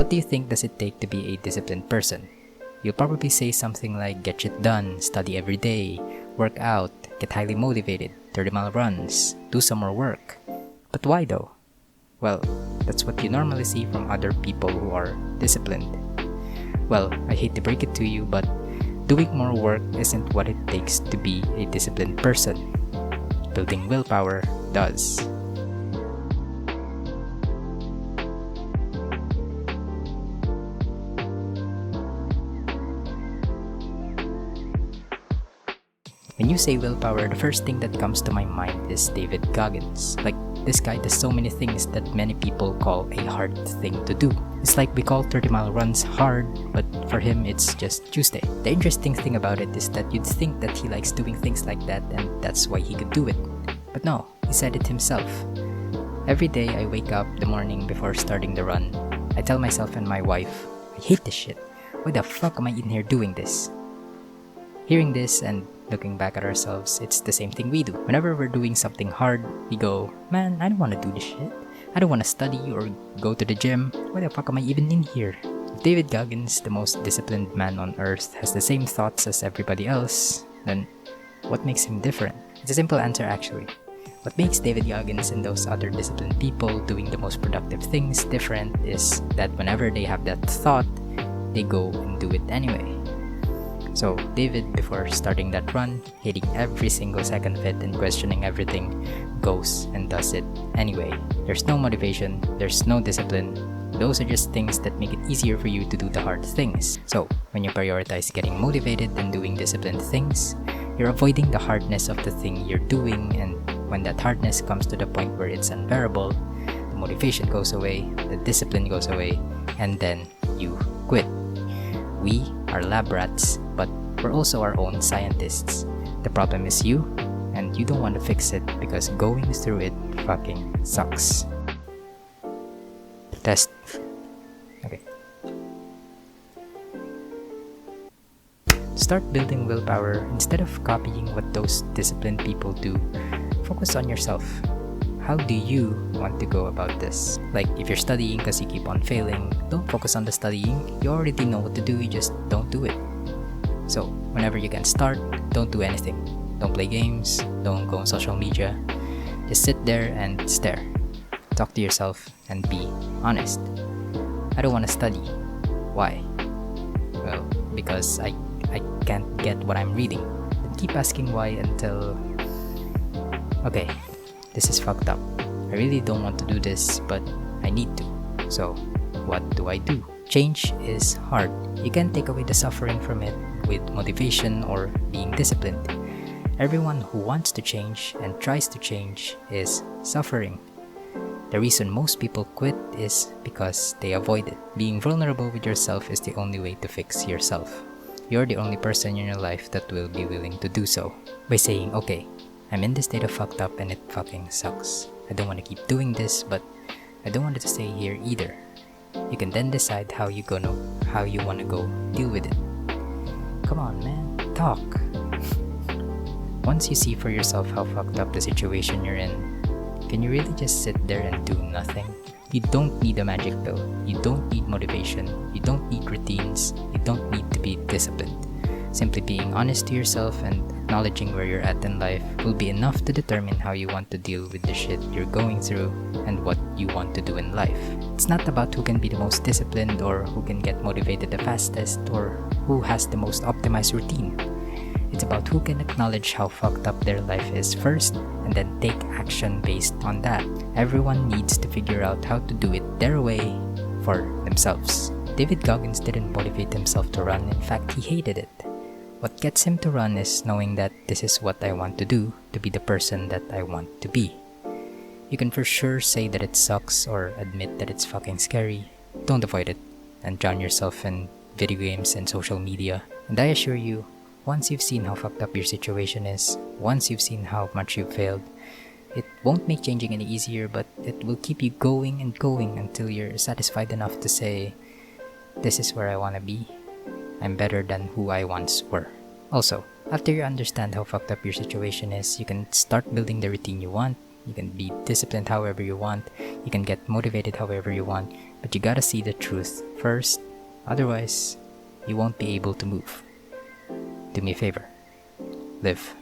What do you think does it take to be a disciplined person? You'll probably say something like get shit done, study every day, work out, get highly motivated, 30-mile runs, do some more work. But why though? Well, that's what you normally see from other people who are disciplined. Well, I hate to break it to you, but doing more work isn't what it takes to be a disciplined person. Building willpower does. When you say willpower, the first thing that comes to my mind is David Goggins. Like, this guy does so many things that many people call a hard thing to do. It's like we call 30-mile runs hard, but for him it's just Tuesday. The interesting thing about it is that you'd think that he likes doing things like that and that's why he could do it. But no, he said it himself. Every day I wake up the morning before starting the run, I tell myself and my wife, I hate this shit. Why the fuck am I in here doing this? Hearing this and looking back at ourselves, it's the same thing we do. Whenever we're doing something hard, we go, man, I don't want to do this shit. I don't want to study or go to the gym. Why the fuck am I even in here? If David Goggins, the most disciplined man on earth, has the same thoughts as everybody else, then what makes him different? It's a simple answer actually. What makes David Goggins and those other disciplined people doing the most productive things different is that whenever they have that thought, they go and do it anyway. So David, before starting that run, hating every single second of it and questioning everything, goes and does it anyway. There's no motivation, there's no discipline. Those are just things that make it easier for you to do the hard things. So when you prioritize getting motivated and doing disciplined things, you're avoiding the hardness of the thing you're doing, and when that hardness comes to the point where it's unbearable, the motivation goes away, the discipline goes away, and then you quit. We are lab rats, but we're also our own scientists. The problem is you, and you don't want to fix it because going through it fucking sucks. Test. Okay. Start building willpower. Instead of copying what those disciplined people do, focus on yourself. How do you want to go about this? Like, if you're studying because you keep on failing, don't focus on the studying. You already know what to do, you just don't do it. So, whenever you can start, don't do anything. Don't play games, don't go on social media. Just sit there and stare. Talk to yourself and be honest. I don't want to study. Why? Well, because I can't get what I'm reading. Then keep asking why until... Okay, this is fucked up. I really don't want to do this, but I need to. So, what do I do? Change is hard. You can't take away the suffering from it with motivation or being disciplined. Everyone who wants to change and tries to change is suffering. The reason most people quit is because they avoid it. Being vulnerable with yourself is the only way to fix yourself. You're the only person in your life that will be willing to do so. By saying, okay, I'm in this state of fucked up and it fucking sucks. I don't want to keep doing this, but I don't want it to stay here either. You can then decide how you want to go deal with it. Come on, man, talk. Once you see for yourself how fucked up the situation you're in, can you really just sit there and do nothing? You don't need a magic pill. You don't need motivation. You don't need routines. You don't need to be disciplined. Simply being honest to yourself and acknowledging where you're at in life will be enough to determine how you want to deal with the shit you're going through and what you want to do in life. It's not about who can be the most disciplined or who can get motivated the fastest or who has the most optimized routine. It's about who can acknowledge how fucked up their life is first and then take action based on that. Everyone needs to figure out how to do it their way for themselves. David Goggins didn't motivate himself to run. In fact, he hated it. What gets him to run is knowing that this is what I want to do to be the person that I want to be. You can for sure say that it sucks or admit that it's fucking scary. Don't avoid it and drown yourself in video games and social media. And I assure you, once you've seen how fucked up your situation is, once you've seen how much you've failed, it won't make changing any easier, but it will keep you going and going until you're satisfied enough to say, this is where I want to be. I'm better than who I once were. Also, after you understand how fucked up your situation is, you can start building the routine you want, You can be disciplined however you want. You can get motivated however you want. But you gotta see the truth first. Otherwise, you won't be able to move. Do me a favor. Live.